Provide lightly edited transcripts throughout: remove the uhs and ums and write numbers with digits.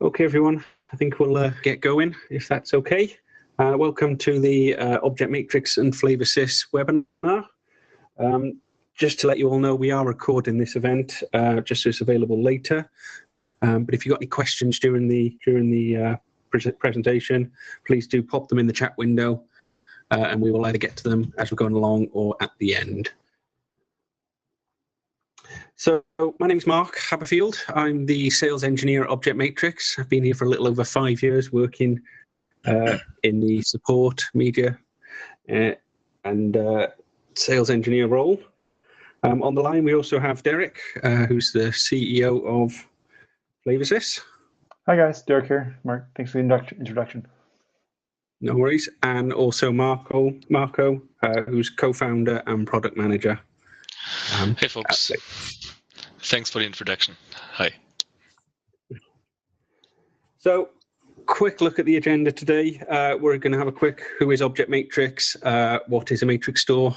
Okay, everyone, I think we'll get going, if that's okay. Welcome to the Object Matrix and FlavourSys webinar. Just to let you all know, we are recording this event, just so it's available later. But if you've got any questions during the presentation, please do pop them in the chat window, and we will either get to them as we're going along or at the end. So my name's Mark Haberfield. I'm the sales engineer at Object Matrix. I've been here for a little over 5 years working in the support, media and sales engineer role. On the line we also have Derek, who's the CEO of FlavourSys. Hi guys, Derek here. Mark, thanks for the introduction. No worries. And also Marco, who's co-founder and product manager. Hey folks, thanks for the introduction. Hi. So, quick look at the agenda today. We're going to have a quick who is Object Matrix, what is a MATRIXSTORE,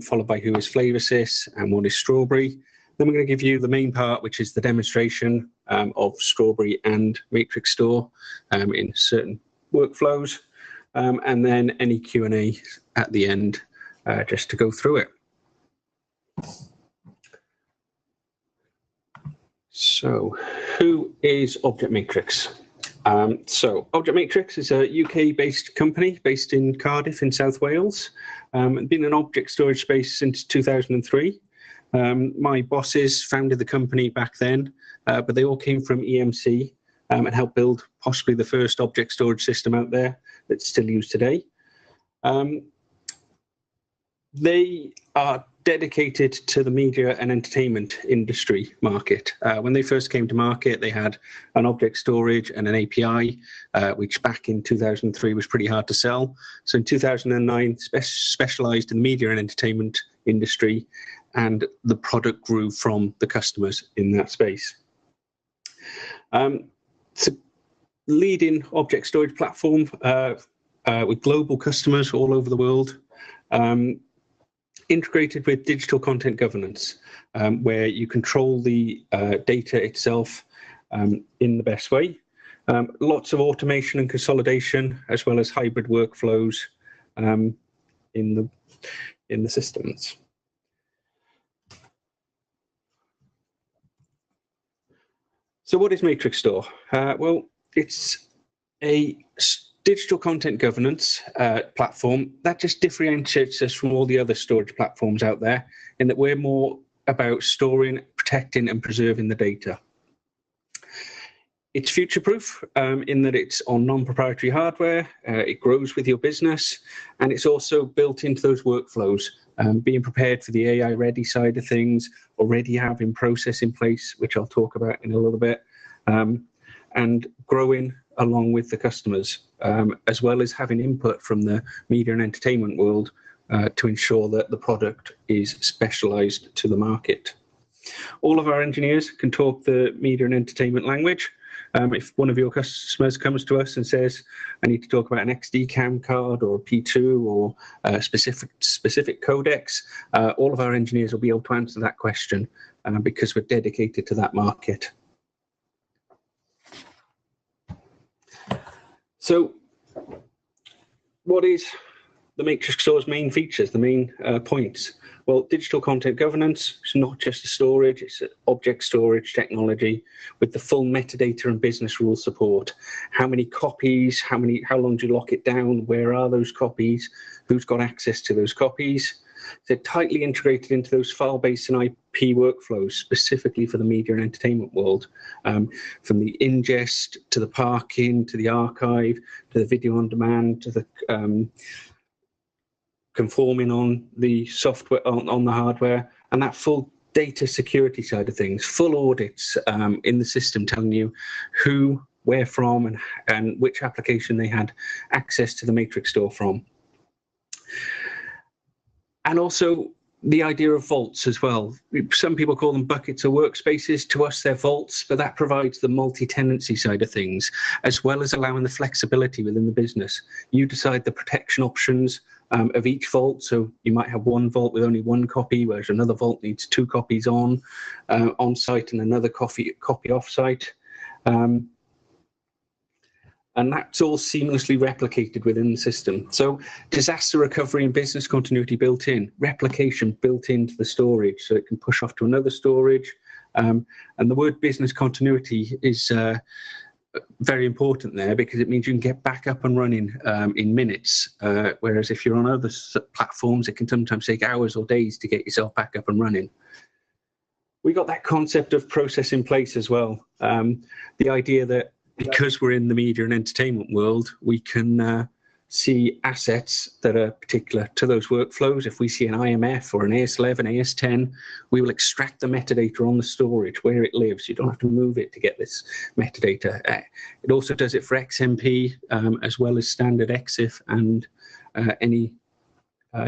followed by who is FlavourSys and what is Strawberry. Then we're going to give you the main part, which is the demonstration of Strawberry and MATRIXSTORE in certain workflows, and then any Q&A at the end just to go through it. So, who is Object Matrix? So, Object Matrix is a UK-based company based in Cardiff in South Wales. Been in object storage space since 2003. My bosses founded the company back then, but they all came from EMC and helped build possibly the first object storage system out there that's still used today. They are dedicated to the media and entertainment industry market. When they first came to market, they had an object storage and an API, which back in 2003 was pretty hard to sell. So in 2009, specialized in the media and entertainment industry, and the product grew from the customers in that space. It's a leading object storage platform with global customers all over the world. Integrated with digital content governance, where you control the data itself in the best way. Lots of automation and consolidation, as well as hybrid workflows in the systems. So what is MATRIXSTORE? Well, it's a digital content governance platform that just differentiates us from all the other storage platforms out there in that we're more about storing, protecting and preserving the data. It's future-proof in that it's on non-proprietary hardware, it grows with your business, and it's also built into those workflows, being prepared for the AI-ready side of things, already having process in place, which I'll talk about in a little bit, and growing along with the customers, as well as having input from the media and entertainment world to ensure that the product is specialized to the market. All of our engineers can talk the media and entertainment language. If one of your customers comes to us and says, I need to talk about an XD cam card or a P2 or a specific codecs, all of our engineers will be able to answer that question because we're dedicated to that market. So, what is the MATRIXSTORE's main features, the main points? Well, digital content governance, it's not just a storage, it's an object storage technology with the full metadata and business rule support. How many copies, how long do you lock it down, where are those copies, who's got access to those copies? They're tightly integrated into those file-based and IP workflows, specifically for the media and entertainment world, from the ingest to the parking, to the archive, to the video on demand, to the conforming on the software, on the hardware, and that full data security side of things, full audits in the system telling you who, where from, and which application they had access to the MATRIXSTORE from. And also the idea of vaults as well. Some people call them buckets or workspaces. To us, they're vaults, but that provides the multi-tenancy side of things, as well as allowing the flexibility within the business. You decide the protection options of each vault. So you might have one vault with only one copy, whereas another vault needs 2 copies on site and another copy off site. And that's all seamlessly replicated within the system. So disaster recovery and business continuity built in, replication built into the storage, so it can push off to another storage. And the word business continuity is very important there, because it means you can get back up and running in minutes, whereas if you're on other platforms, it can sometimes take hours or days to get yourself back up and running. We got that concept of process in place as well. The idea that because we're in the media and entertainment world, we can see assets that are particular to those workflows. If we see an IMF or an AS11, AS10, we will extract the metadata on the storage where it lives. You don't have to move it to get this metadata. It also does it for XMP, as well as standard EXIF and any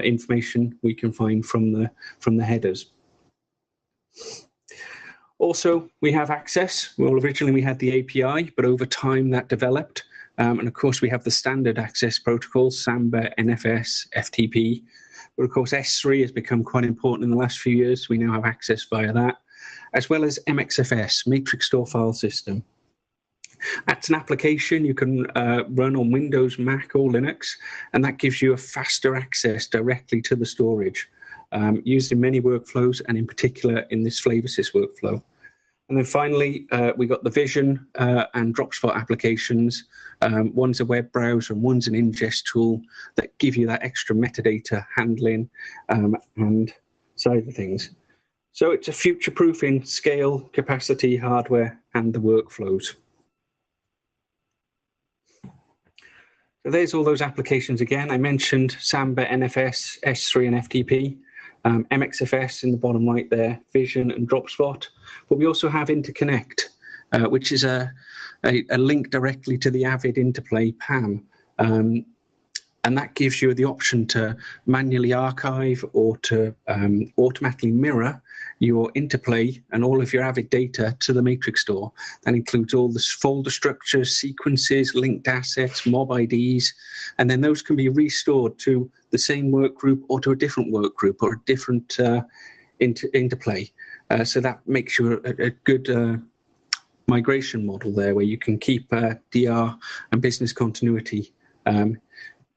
information we can find from the headers. Also, we have access. Well, originally we had the API, but over time that developed. And of course, we have the standard access protocols, Samba, NFS, FTP. But of course, S3 has become quite important in the last few years. We now have access via that, as well as MXFS, MATRIXSTORE file system. That's an application you can run on Windows, Mac, or Linux, and that gives you a faster access directly to the storage, used in many workflows, and in particular in this FlavourSys workflow. And then finally, we got the Vision and Dropspot applications. One's a web browser and one's an ingest tool that give you that extra metadata handling and side of things. So it's a future-proofing scale, capacity, hardware, and the workflows. So there's all those applications again. I mentioned Samba, NFS, S3, and FTP. MXFS in the bottom right there, Vision and Dropspot. But we also have Interconnect, which is a link directly to the Avid Interplay PAM. And that gives you the option to manually archive or to automatically mirror your Interplay and all of your Avid data to the MATRIXSTORE. That includes all the folder structures, sequences, linked assets, mob IDs, and then those can be restored to the same work group or to a different work group or a different Interplay. So that makes you a good migration model there, where you can keep DR and business continuity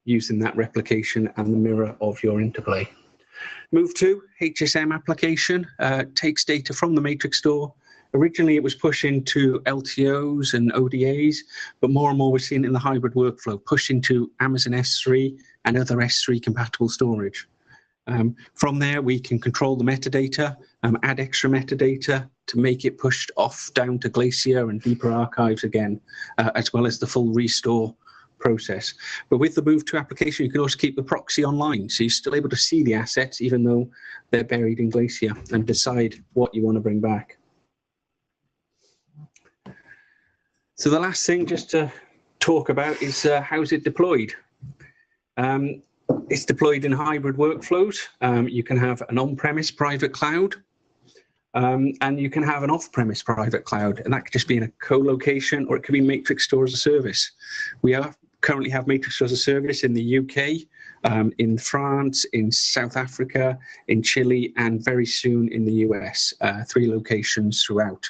using that replication and the mirror of your Interplay. Move to HSM application takes data from the MATRIXSTORE. Originally, it was pushing to LTOs and ODAs, but more and more we're seeing it in the hybrid workflow, pushing to Amazon S3 and other S3 compatible storage. From there, we can control the metadata, add extra metadata to make it pushed off down to Glacier and deeper archives again, as well as the full restore process. But with the move to application, you can also keep the proxy online, so you're still able to see the assets even though they're buried in Glacier, and decide what you want to bring back. So the last thing just to talk about is how's it deployed. It's deployed in hybrid workflows. You can have an on-premise private cloud, and you can have an off-premise private cloud, and that could just be in a co-location, or it could be MATRIXSTORE as a service. We currently have MATRIXSTORE as a service in the UK, in France, in South Africa, in Chile, and very soon in the US, 3 locations throughout.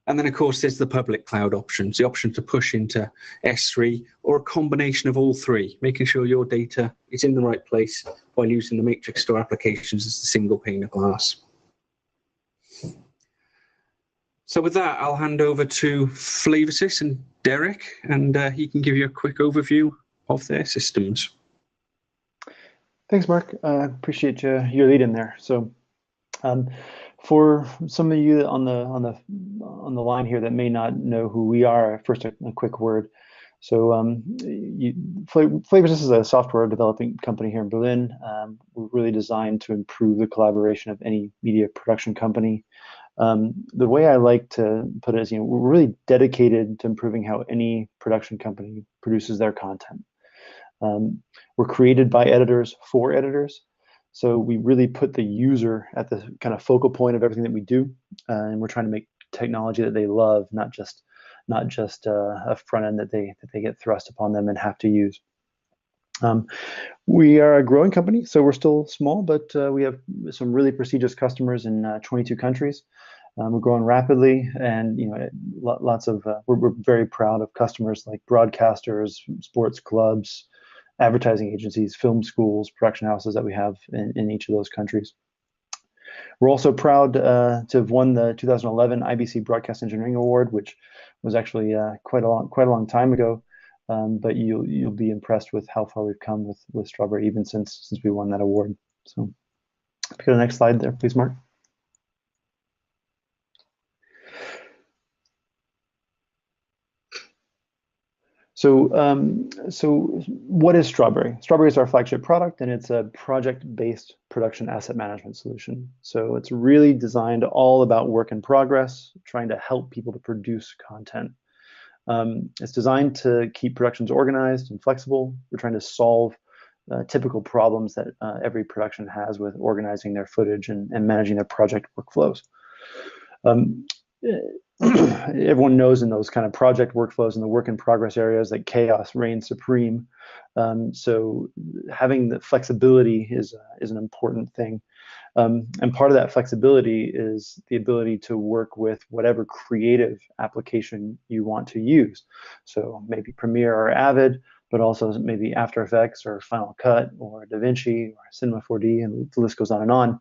And then, of course, there's the public cloud options, the option to push into S3 or a combination of all 3, making sure your data is in the right place while using the MATRIXSTORE applications as a single pane of glass. So with that, I'll hand over to FlavourSys and Derek, and he can give you a quick overview of their systems. Thanks, Mark. I appreciate your lead in there. So, for some of you on the line here that may not know who we are, first a quick word. So, FlavourSys is a software developing company here in Berlin. We're really designed to improve the collaboration of any media production company. The way I like to put it is, we're really dedicated to improving how any production company produces their content. We're created by editors for editors. So we really put the user at the kind of focal point of everything that we do, and we're trying to make technology that they love, not just a front end that they get thrust upon them and have to use. We are a growing company, so we're still small, but we have some really prestigious customers in 22 countries. We're growing rapidly, and lots of we're very proud of customers like broadcasters, sports clubs, advertising agencies, film schools, production houses that we have in each of those countries. We're also proud to have won the 2011 IBC Broadcast Engineering Award, which was actually quite a long time ago. But you'll be impressed with how far we've come with Strawberry even since we won that award. So, go to the next slide there, please, Mark. So what is Strawberry? Strawberry is our flagship product, and it's a project-based production asset management solution. So it's really designed all about work in progress, trying to help people to produce content. It's designed to keep productions organized and flexible. We're trying to solve typical problems that every production has with organizing their footage and managing their project workflows. Everyone knows in those kind of project workflows and the work in progress areas that chaos reigns supreme. So having the flexibility is an important thing. And part of that flexibility is the ability to work with whatever creative application you want to use. So maybe Premiere or Avid, but also maybe After Effects or Final Cut or DaVinci or Cinema 4D, and the list goes on and on.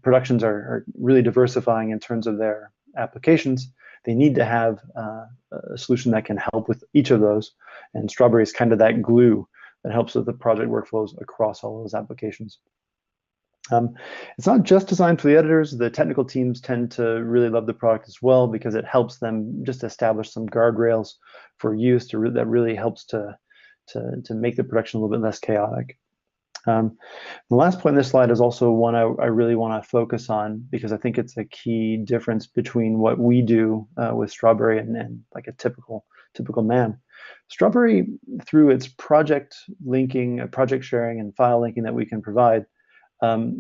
Productions are really diversifying in terms of their applications. They need to have a solution that can help with each of those, and Strawberry is kind of that glue that helps with the project workflows across all those applications. It's not just designed for the editors. The technical teams tend to really love the product as well because it helps them just establish some guardrails for use that really helps to make the production a little bit less chaotic. The last point in this slide is also one I really want to focus on because I think it's a key difference between what we do with Strawberry and like a typical man. Strawberry, through its project linking, project sharing, and file linking that we can provide,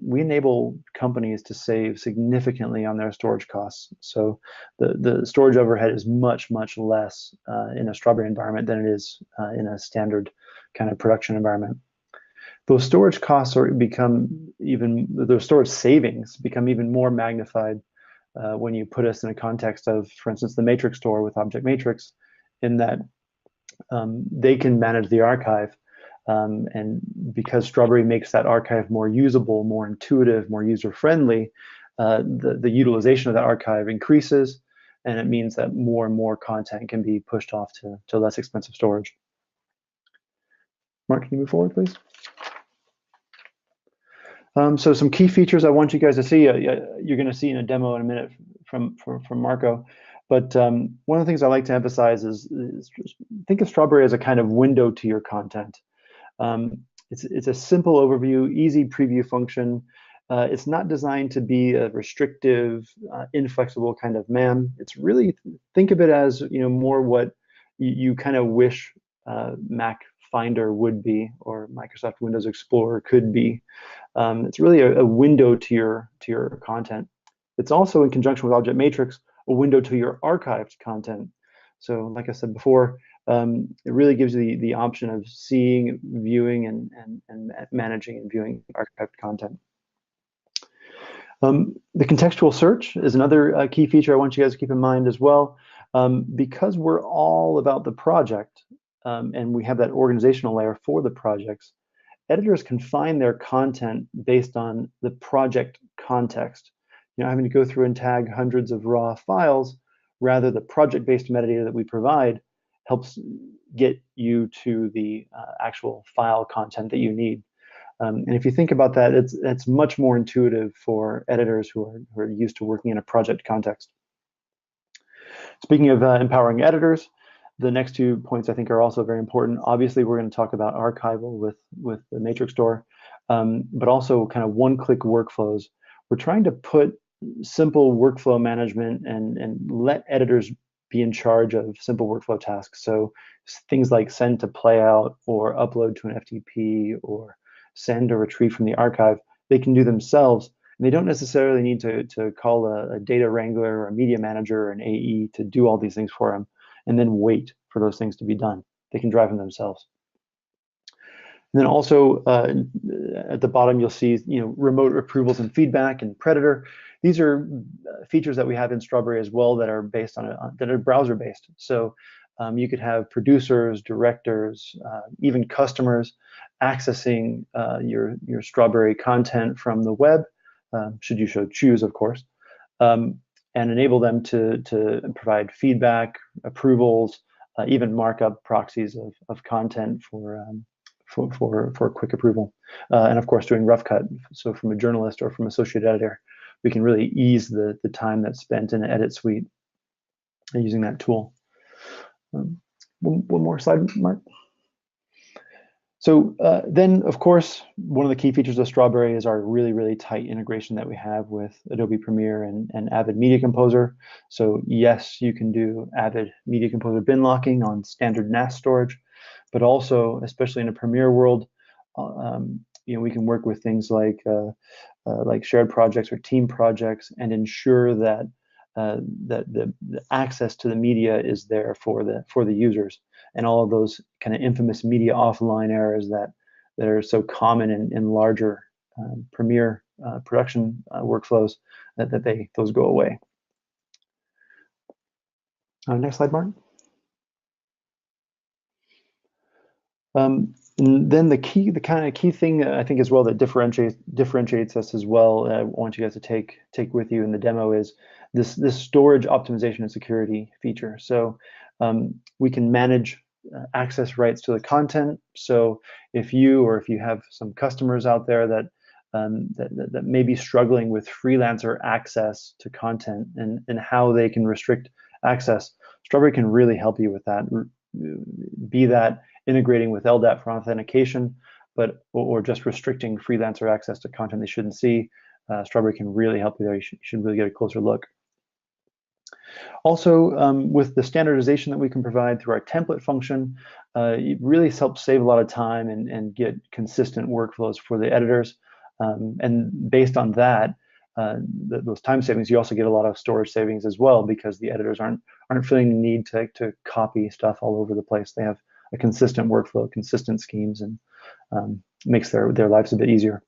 we enable companies to save significantly on their storage costs. So the storage overhead is much less in a Strawberry environment than it is in a standard kind of production environment. Those storage costs those storage savings become even more magnified when you put us in a context of, for instance, the MATRIXSTORE with Object Matrix, in that they can manage the archive. And because Strawberry makes that archive more usable, more intuitive, more user-friendly, the utilization of that archive increases, and it means that more and more content can be pushed off to less expensive storage. Mark, can you move forward, please? So some key features I want you guys to see, you're going to see in a demo in a minute from Marco. But one of the things I like to emphasize is think of Strawberry as a kind of window to your content. It's a simple overview, easy preview function. It's not designed to be a restrictive, inflexible kind of man. It's really, think of it as more what you kind of wish Mac Finder would be, or Microsoft Windows Explorer could be. It's really a window to your content. It's also, in conjunction with Object Matrix, a window to your archived content. So like I said before, it really gives you the option of seeing, viewing, and managing and viewing archived content. The contextual search is another key feature I want you guys to keep in mind as well. Because we're all about the project, and we have that organizational layer for the projects, editors can find their content based on the project context. Having to go through and tag hundreds of raw files, rather the project-based metadata that we provide helps get you to the actual file content that you need. And if you think about that, it's much more intuitive for editors who are used to working in a project context. Speaking of empowering editors, the next 2 points I think are also very important. Obviously, we're going to talk about archival with the MATRIXSTORE, but also kind of one-click workflows. We're trying to put simple workflow management and let editors be in charge of simple workflow tasks. So things like send to playout or upload to an FTP or send or retrieve from the archive, they can do themselves. And they don't necessarily need to call a data wrangler or a media manager or an AE to do all these things for them and then wait for those things to be done. They can drive them themselves. And then also at the bottom, you'll see remote approvals and feedback and Predator. these are features that we have in Strawberry as well that are based that are browser based. So you could have producers, directors, even customers accessing your Strawberry content from the web, should you so choose, of course, and enable them to provide feedback, approvals, even markup proxies of content for quick approval, and of course doing rough cut. So from a journalist or from associate editor, we can really ease the time that's spent in the edit suite using that tool. One more slide, Mark. So then, of course, one of the key features of Strawberry is our really tight integration that we have with Adobe Premiere and Avid Media Composer. So yes, you can do Avid Media Composer bin locking on standard NAS storage, but also, especially in a Premiere world, we can work with things like shared projects or team projects and ensure that the access to the media is there for the users, and all of those kind of infamous media offline errors that are so common in larger Premiere production workflows that those go away. Next slide, Martin. And then the kind of key thing I think as well that differentiates us as well, I want you guys to take with you in the demo, is this storage optimization and security feature. So we can manage access rights to the content. So if you have some customers out there that may be struggling with freelancer access to content and how they can restrict access, Strawberry can really help you with that. Be that integrating with LDAP for authentication, or just restricting freelancer access to content they shouldn't see. Strawberry can really help you there. You should really get a closer look. Also, with the standardization that we can provide through our template function, it really helps save a lot of time and get consistent workflows for the editors. And based on that, those time savings, you also get a lot of storage savings as well, because the editors aren't feeling the need to copy stuff all over the place. They have a consistent workflow, consistent schemes, and makes their lives a bit easier.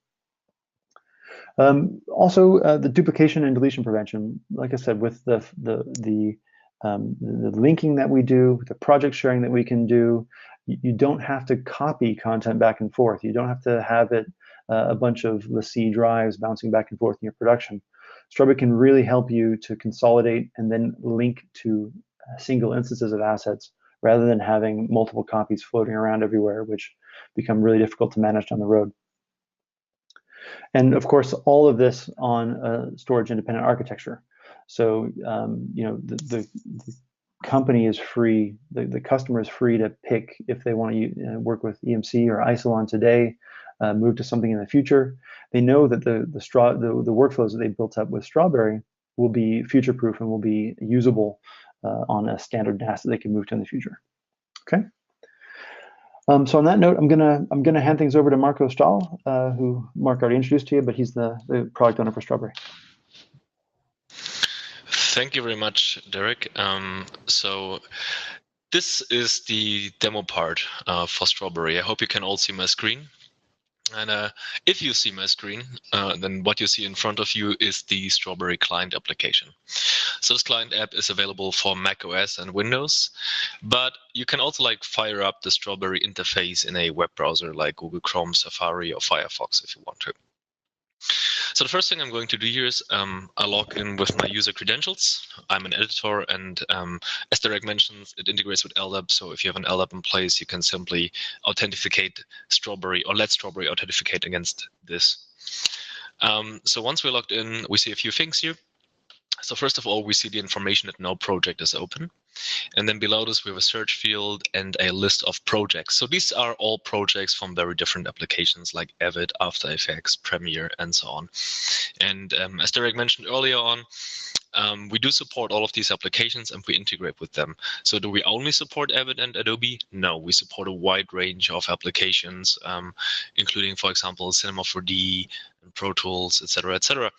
Also, the duplication and deletion prevention. Like I said, with the linking that we do, the project sharing that we can do, you don't have to copy content back and forth. You don't have to have it a bunch of LaCie drives bouncing back and forth in your production. Strawberry can really help you to consolidate and then link to single instances of assets, rather than having multiple copies floating around everywhere, which become really difficult to manage down the road. And of course, all of this on a storage independent architecture. So the company is free, the customer is free to pick if they want to work with EMC or Isilon today, move to something in the future. They know that the workflows that they built up with Strawberry will be future-proof and will be usable on a standard NAS that they can move to in the future. Okay. So on that note, I'm gonna hand things over to Marco Stahl, who Mark already introduced to you, but he's the product owner for Strawberry. Thank you very much, Derek. So this is the demo part for Strawberry. I hope you can all see my screen. And if you see my screen, then what you see in front of you is the Strawberry client application. So this client app is available for Mac OS and Windows, but you can also fire up the Strawberry interface in a web browser like Google Chrome, Safari, or Firefox if you want to. So the first thing I'm going to do here is I log in with my user credentials. I'm an editor, and as Derek mentioned, it integrates with LDAP. So if you have an LDAP in place, you can simply authenticate Strawberry, or let Strawberry authenticate against this. So once we're logged in, we see a few things here. So first of all, we see the information that no project is open. And then below this, we have a search field and a list of projects. So these are all projects from very different applications like Avid, After Effects, Premiere, and so on. And as Derek mentioned earlier on, we do support all of these applications and we integrate with them. So do we only support Avid and Adobe? No, we support a wide range of applications, including, for example, Cinema 4D, Pro Tools, etc., etc.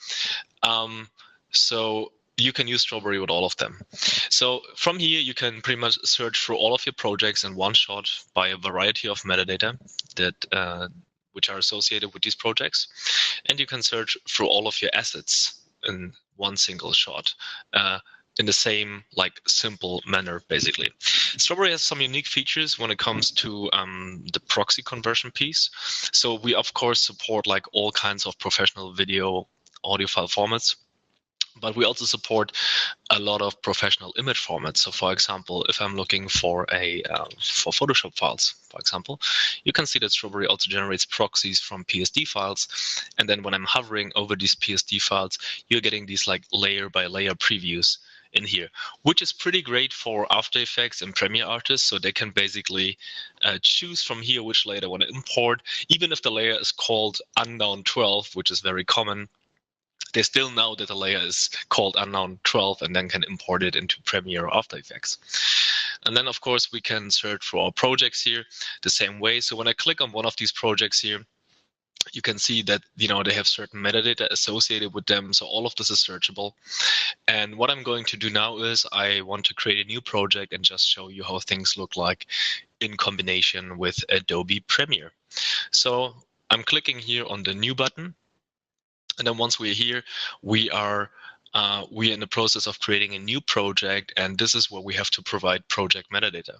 So you can use Strawberry with all of them. So from here, you can pretty much search through all of your projects in one shot by a variety of metadata that which are associated with these projects. And you can search through all of your assets in one single shot. In the same simple manner, basically. Strawberry has some unique features when it comes to the proxy conversion piece. So we of course support all kinds of professional video, audio file formats, but we also support a lot of professional image formats. So for example, if I'm looking for for Photoshop files, for example, you can see that Strawberry also generates proxies from PSD files. And then when I'm hovering over these PSD files, you're getting these layer by layer previews in here, which is pretty great for After Effects and Premiere artists. So they can basically choose from here which layer they want to import. Even if the layer is called unknown 12, which is very common, they still know that the layer is called unknown 12 and then can import it into Premiere or After Effects. And then, of course, we can search for our projects here the same way. So when I click on one of these projects here, you can see that they have certain metadata associated with them. So all of this is searchable. And what I'm going to do now is I want to create a new project and just show you how things look like in combination with Adobe Premiere. So I'm clicking here on the new button. And then once we're here, we are in the process of creating a new project, and this is where we have to provide project metadata.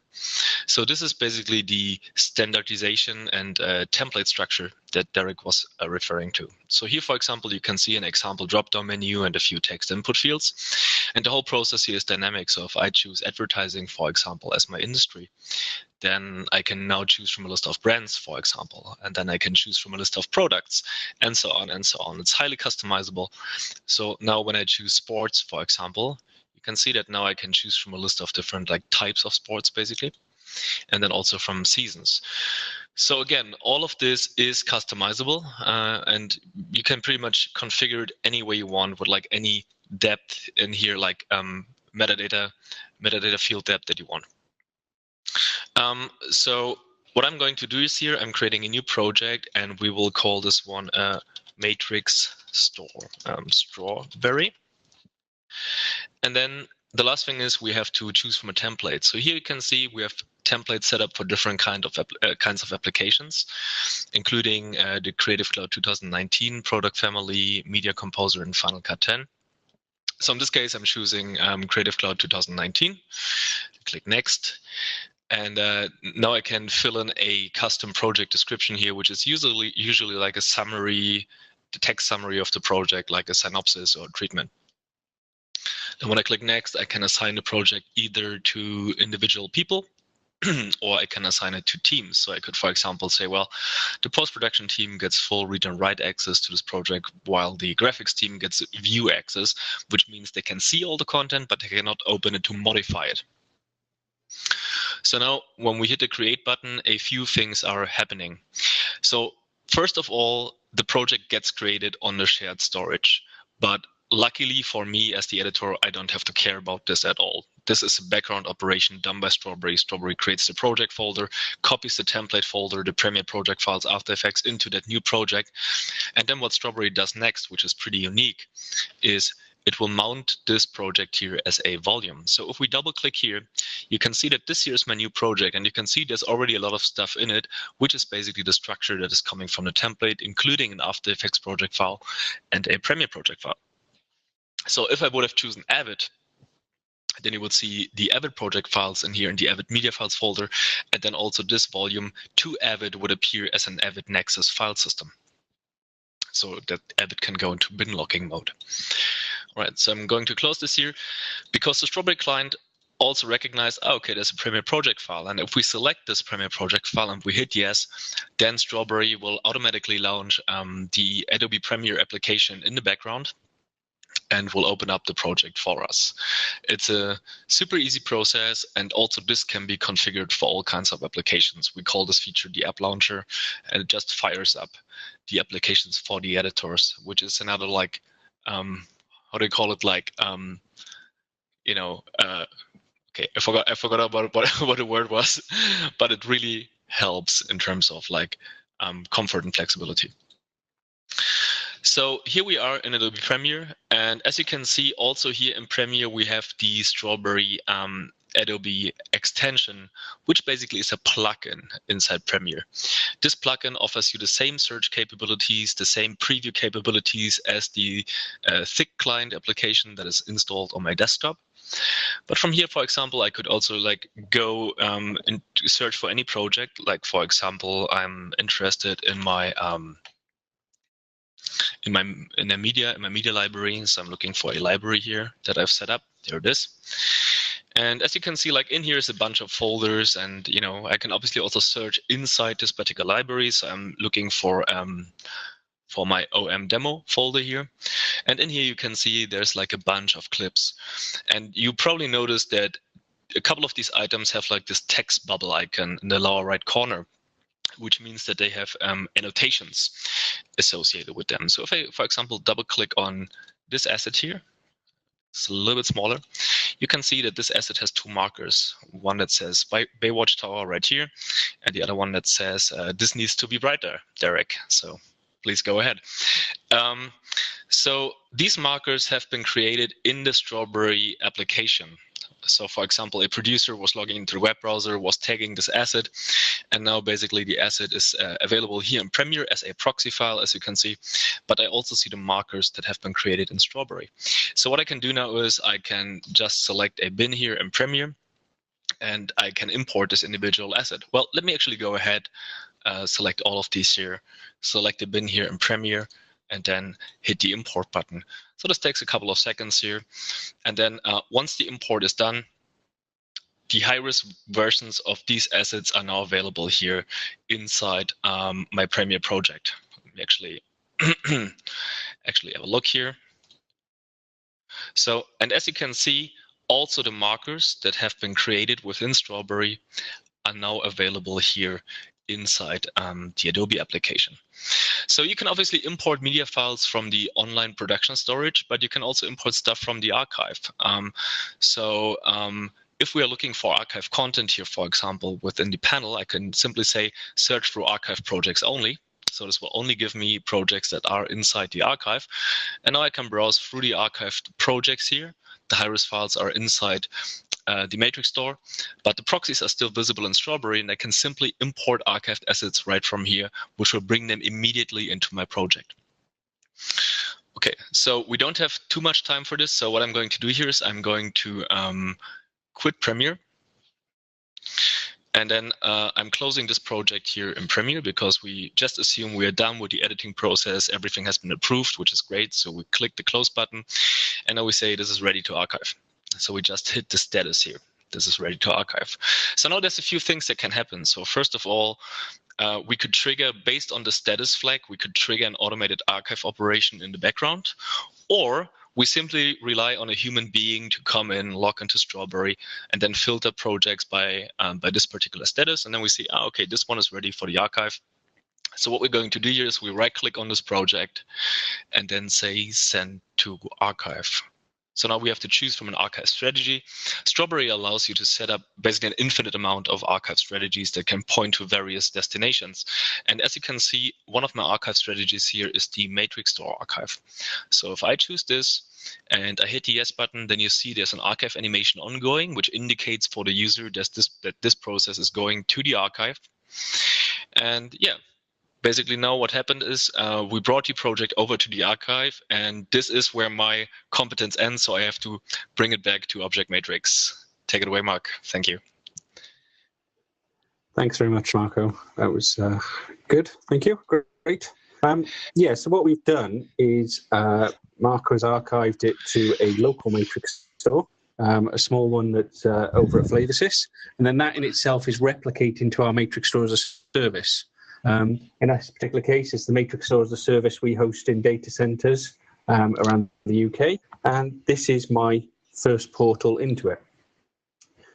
So this is basically the standardization and template structure that Derek was referring to. So here, for example, you can see an example drop-down menu and a few text input fields. And the whole process here is dynamic. So if I choose advertising, for example, as my industry, then I can now choose from a list of brands, for example, and then I can choose from a list of products, and so on and so on. It's highly customizable. So now when I choose sports, for example, you can see that now I can choose from a list of different types of sports, basically, and then also from seasons. So again, all of this is customizable, and you can pretty much configure it any way you want with any depth in here, metadata field depth that you want. So what I'm going to do is here, I'm creating a new project, and we will call this one MATRIXSTORE, Strawberry. And then the last thing is we have to choose from a template. So here you can see we have templates set up for different kinds of applications, including the Creative Cloud 2019 product family, Media Composer, and Final Cut 10. So in this case, I'm choosing Creative Cloud 2019. Click Next. And now I can fill in a custom project description here, which is usually like a summary, the text summary of the project, like a synopsis or treatment. And when I click Next, I can assign the project either to individual people or I can assign it to teams. So I could, for example, say, well, the post-production team gets full read and write access to this project, while the graphics team gets view access, which means they can see all the content, but they cannot open it to modify it. So now when we hit the create button, a few things are happening. So first of all, the project gets created on the shared storage. But luckily for me as the editor, I don't have to care about this at all. This is a background operation done by Strawberry. Strawberry creates the project folder, copies the template folder, the Premiere project files, After Effects into that new project. And then what Strawberry does next, which is pretty unique, is it will mount this project here as a volume. So if we double click here, you can see that this here is my new project, and you can see there's already a lot of stuff in it, which is basically the structure that is coming from the template, including an After Effects project file and a Premiere project file. So if I would have chosen Avid, then you would see the Avid project files in here in the Avid media files folder, and then also this volume to Avid would appear as an Avid Nexus file system, so that Avid can go into bin locking mode. All right, so I'm going to close this here because the Strawberry client also recognized, okay, there's a Premiere project file. And if we select this Premiere project file and we hit yes, then Strawberry will automatically launch the Adobe Premiere application in the background and will open up the project for us. It's a super easy process, and also this can be configured for all kinds of applications. We call this feature the App Launcher, and it just fires up the applications for the editors, which is another how do you call it? Okay, I forgot about what the word was, but it really helps in terms of comfort and flexibility. So here we are in Adobe Premiere, and as you can see, also here in Premiere we have the Strawberry Adobe extension, which basically is a plugin inside Premiere. This plugin offers you the same search capabilities, the same preview capabilities as the thick client application that is installed on my desktop. But from here, for example, I could also like go and search for any project. Like, for example, I'm interested in my media library. So I'm looking for a library here that I've set up. There it is. And as you can see, like in here is a bunch of folders, and I can obviously also search inside this particular library. So I'm looking for my OM demo folder here. And in here you can see there's like a bunch of clips. And you probably noticed that a couple of these items have like this text bubble icon in the lower right corner, which means that they have annotations associated with them. So if I, for example, double click on this asset here, it's a little bit smaller, you can see that this asset has two markers. One that says Baywatch Tower right here, and the other one that says this needs to be brighter, Derek. So please go ahead. So these markers have been created in the Strawberry application. So for example, a producer was logging into the web browser, was tagging this asset, and now basically the asset is available here in Premiere as a proxy file, as you can see. But I also see the markers that have been created in Strawberry. So what I can do now is I can just select a bin here in Premiere, and I can import this individual asset. Well, let me actually go ahead, select all of these here, select the bin here in Premiere, and then hit the import button. So this takes a couple of seconds here. And then once the import is done, the high-res versions of these assets are now available here inside my Premiere project. Let me actually have a look here. So, and as you can see, also the markers that have been created within Strawberry are now available here inside the Adobe application. So you can obviously import media files from the online production storage, but you can also import stuff from the archive. If we are looking for archive content here, for example, within the panel, I can simply say search for archive projects only. So this will only give me projects that are inside the archive. And now I can browse through the archived projects here. The high-res files are inside the MATRIXSTORE, but the proxies are still visible in Strawberry, and I can simply import archived assets right from here, which will bring them immediately into my project. Okay, so we don't have too much time for this. So what I'm going to do here is I'm going to quit Premiere. And then I'm closing this project here in Premiere because we just assume we are done with the editing process. Everything has been approved, which is great. So we click the close button, and now we say this is ready to archive. So we just hit the status here. This is ready to archive. So now there's a few things that can happen. So first of all, we could trigger, based on the status flag, we could trigger an automated archive operation in the background, or we simply rely on a human being to come in, log into Strawberry, and then filter projects by this particular status. And then we see, okay, this one is ready for the archive. So what we're going to do here is we right-click on this project and then say send to archive. So now we have to choose from an archive strategy. Strawberry allows you to set up basically an infinite amount of archive strategies that can point to various destinations. And as you can see, one of my archive strategies here is the MATRIXSTORE archive. So if I choose this and I hit the yes button, then you see there's an archive animation ongoing, which indicates for the user that this process is going to the archive. And yeah. Basically, now what happened is we brought the project over to the archive, and this is where my competence ends, so I have to bring it back to Object Matrix. Take it away, Mark. Thank you. Thanks very much, Marco. That was good. Thank you. Great. Yeah, so what we've done is Marco's archived it to a local MATRIXSTORE, a small one that's over at FlavourSys, and then that in itself is replicating to our MATRIXSTORE as a service. In this particular case, it's the MATRIXSTORE as a service we host in data centers around the UK, and this is my first portal into it.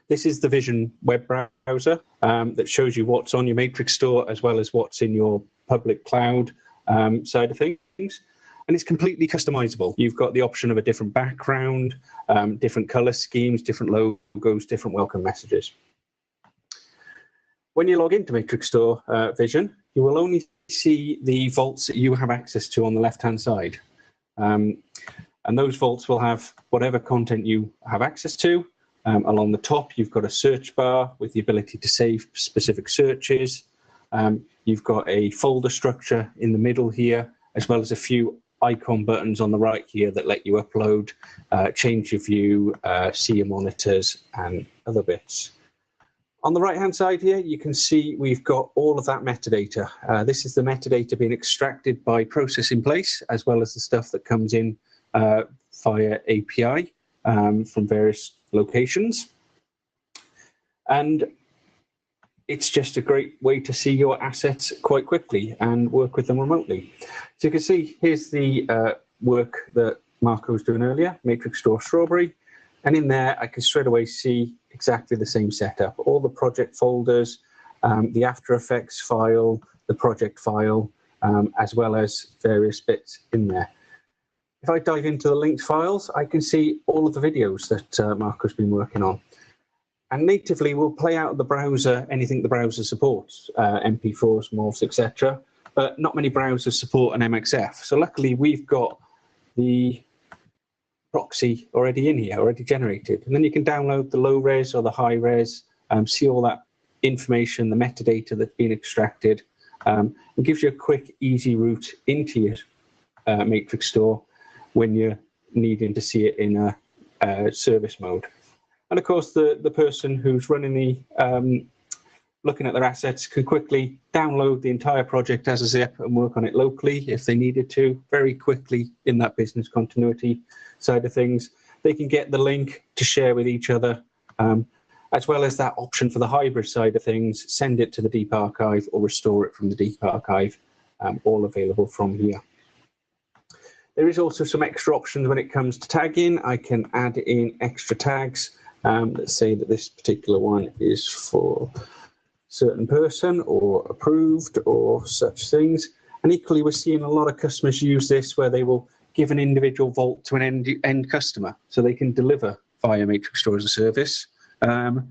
This is the Vision web browser that shows you what's on your MATRIXSTORE as well as what's in your public cloud side of things. And it's completely customizable. You've got the option of a different background, different color schemes, different logos, different welcome messages. When you log into MATRIXSTORE Vision, you will only see the vaults that you have access to on the left-hand side. And those vaults will have whatever content you have access to, Along the top, you've got a search bar with the ability to save specific searches. You've got a folder structure in the middle here, as well as a few icon buttons on the right here that let you upload, change your view, see your monitors, and other bits. On the right-hand side here, you can see we've got all of that metadata. This is the metadata being extracted by process in place, as well as the stuff that comes in via API from various locations. And it's just a great way to see your assets quite quickly and work with them remotely. So you can see here's the work that Marco was doing earlier, MATRIXSTORE Strawberry. And in there, I can straight away see exactly the same setup. All the project folders, the After Effects file, the project file, as well as various bits in there. If I dive into the linked files, I can see all of the videos that Marco's been working on. And natively, we'll play out of the browser anything the browser supports, MP4s, MOVs, etc. But not many browsers support an MXF. So luckily, we've got the proxy already in here, already generated. And then you can download the low res or the high res, see all that information, the metadata that's been extracted. It gives you a quick, easy route into your MATRIXSTORE when you're needing to see it in a service mode. And of course, the person who's running the looking at their assets can quickly download the entire project as a zip and work on it locally if they needed to, very quickly in that business continuity side of things. They can get the link to share with each other, as well as that option for the hybrid side of things, send it to the deep archive or restore it from the deep archive, all available from here. There is also some extra options when it comes to tagging. I can add in extra tags. Let's say that this particular one is for a certain person or approved or such things. And equally, we're seeing a lot of customers use this where they will give an individual vault to an end customer so they can deliver via MATRIXSTORE as a service and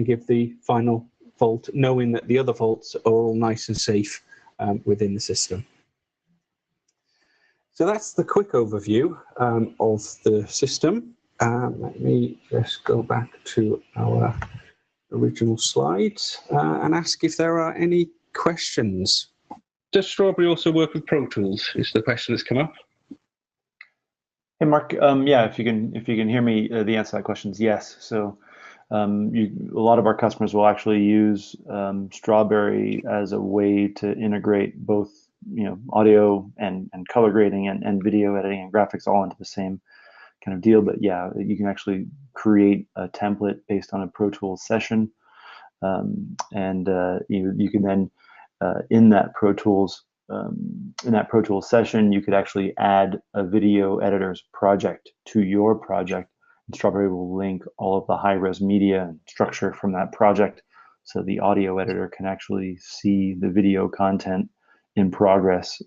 give the final vault, knowing that the other vaults are all nice and safe within the system. So that's the quick overview of the system. Let me just go back to our original slides and ask if there are any questions. Does Strawberry also work with Pro Tools? Is the question that's come up. Hey Mark, yeah, if you can hear me, the answer to that question is yes. So a lot of our customers will actually use Strawberry as a way to integrate both audio and color grading and video editing and graphics all into the same kind of deal. But yeah, you can actually create a template based on a Pro Tools session, and you can then in that Pro Tools session, you could actually add a video editor's project to your project. And Strawberry will link all of the high-res media and structure from that project, so the audio editor can actually see the video content in progress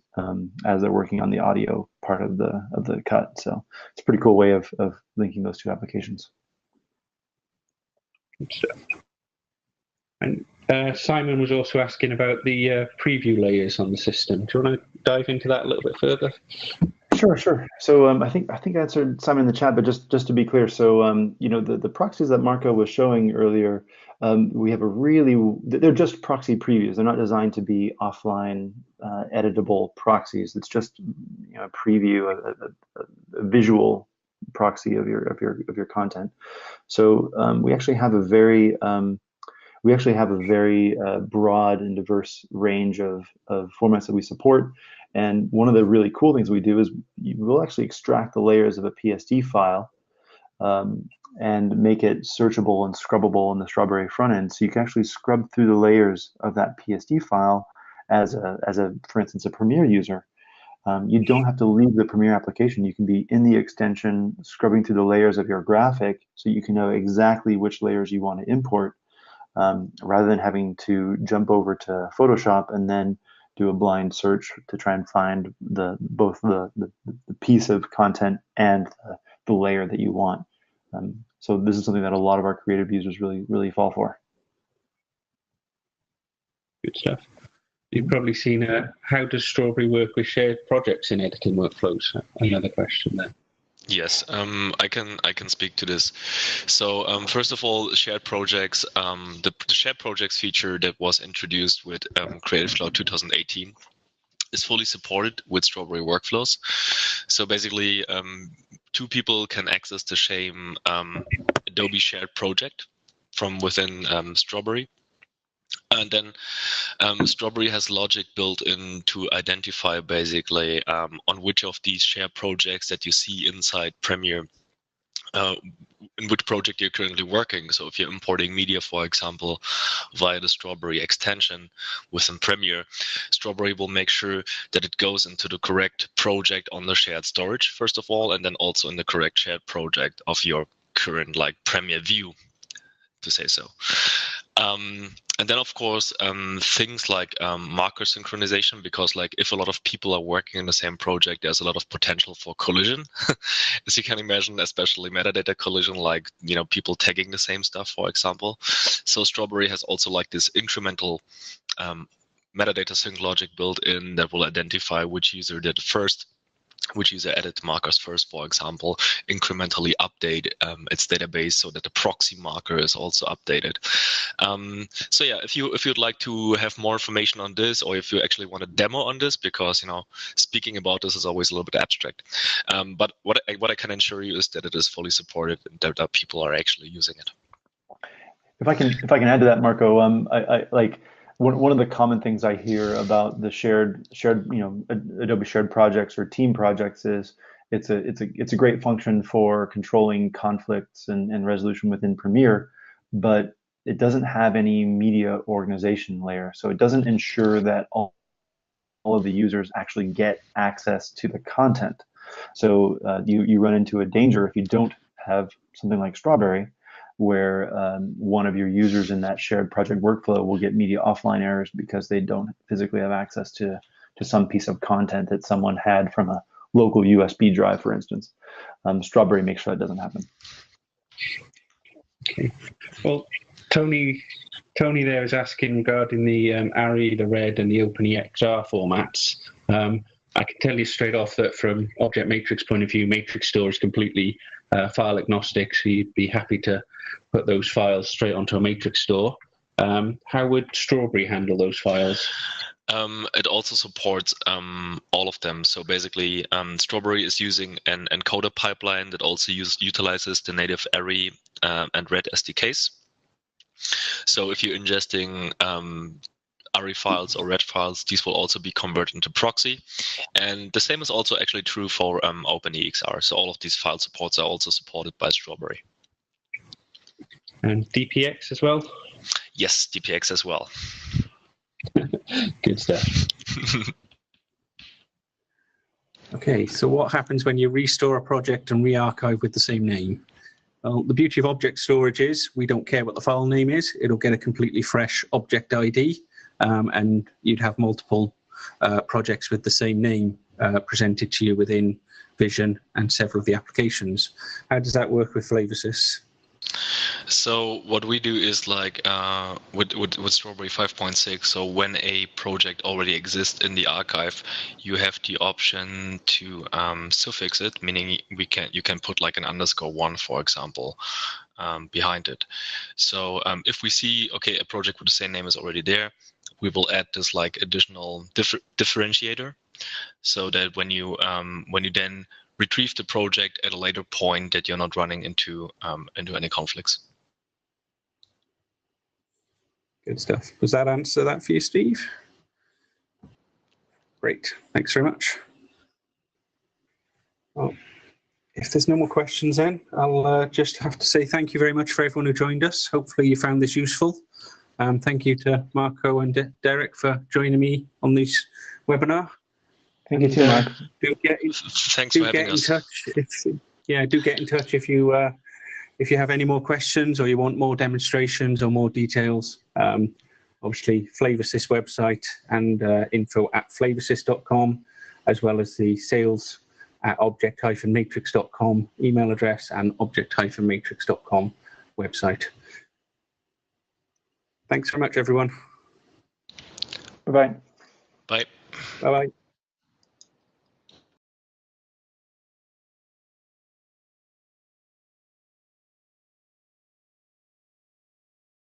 as they're working on the audio part of the cut. So it's a pretty cool way of linking those two applications. Good stuff. And Simon was also asking about the preview layers on the system. Do you want to dive into that a little bit further? Sure. So I think I answered Simon in the chat, but just to be clear, so the proxies that Marco was showing earlier, we have they're just proxy previews. They're not designed to be offline editable proxies. It's just a preview, a visual proxy of your content. So we actually have a very broad and diverse range of formats that we support. And one of the really cool things we do is we'll actually extract the layers of a PSD file and make it searchable and scrubbable in the Strawberry front end. So you can actually scrub through the layers of that PSD file as for instance, a Premiere user. You don't have to leave the Premiere application. You can be in the extension scrubbing through the layers of your graphic so you can know exactly which layers you want to import, rather than having to jump over to Photoshop and then do a blind search to try and find both the piece of content and the layer that you want. So this is something that a lot of our creative users really fall for. Good stuff. You've probably seen how does Strawberry work with shared projects in editing workflows? Another question there. Yes, I can speak to this. So first of all, shared projects. The shared projects feature that was introduced with Creative Cloud 2018 is fully supported with Strawberry workflows. So basically, two people can access the same Adobe shared project from within Strawberry. And then Strawberry has logic built in to identify basically on which of these shared projects that you see inside Premiere, in which project you're currently working. So if you're importing media, for example, via the Strawberry extension within Premiere, Strawberry will make sure that it goes into the correct project on the shared storage, first of all, and then also in the correct shared project of your current like Premiere view, to say so. And then, of course, things like marker synchronization, because like if a lot of people are working in the same project, there's a lot of potential for collision, as you can imagine, especially metadata collision, like, you know, people tagging the same stuff, for example. So Strawberry has also like this incremental metadata sync logic built in that will identify which user did first, which user added markers first, for example, incrementally update its database so that the proxy marker is also updated. So yeah, if you'd like to have more information on this, or if you actually want a demo on this, because, you know, speaking about this is always a little bit abstract. But what I can assure you is that it is fully supported and that people are actually using it. If I can add to that, Marco, I like one of the common things I hear about the shared Adobe shared projects or team projects is it's a great function for controlling conflicts and resolution within Premiere, but it doesn't have any media organization layer. So it doesn't ensure that all of the users actually get access to the content. So you run into a danger if you don't have something like Strawberry, where one of your users in that shared project workflow will get media offline errors because they don't physically have access to some piece of content that someone had from a local USB drive, for instance. Strawberry makes sure that doesn't happen. Okay. Well, Tony there is asking regarding the ARI, the RED, and the OpenEXR formats. I can tell you straight off that from Object Matrix point of view, MATRIXSTORE is completely file agnostic, so you'd be happy to put those files straight onto a MATRIXSTORE. How would Strawberry handle those files? It also supports all of them. So basically, Strawberry is using an encoder pipeline that also utilizes the native ARI and RED SDKs. So if you're ingesting ARI files or RED files, these will also be converted into proxy. And the same is also actually true for OpenEXR. So all of these file supports are also supported by Strawberry. And DPX as well? Yes, DPX as well. Good stuff. Okay, so what happens when you restore a project and re-archive with the same name? Well, the beauty of object storage is we don't care what the file name is. It'll get a completely fresh object ID, and you'd have multiple projects with the same name presented to you within Vision and several of the applications. How does that work with FlavourSys? So what we do is like with Strawberry 5.6, so when a project already exists in the archive, you have the option to suffix it, meaning you can put like an _1, for example, behind it. So if we see, okay, a project with the same name is already there, we will add this like additional differentiator, so that when you then retrieve the project at a later point, that you're not running into any conflicts. Good stuff. Does that answer that for you, Steve? Great. Thanks very much. Well, if there's no more questions then, I'll just have to say thank you very much for everyone who joined us. Hopefully you found this useful. Thank you to Marco and Derek for joining me on this webinar. Thank you too, Mark. Thanks for having us. Do get in touch if you have any more questions or you want more demonstrations or more details. Obviously, FlavourSys website and info@flavorsys.com, as well as the sales@object-matrix.com email address and object-matrix.com website. Thanks very much, everyone. Bye-bye. Bye. Bye-bye.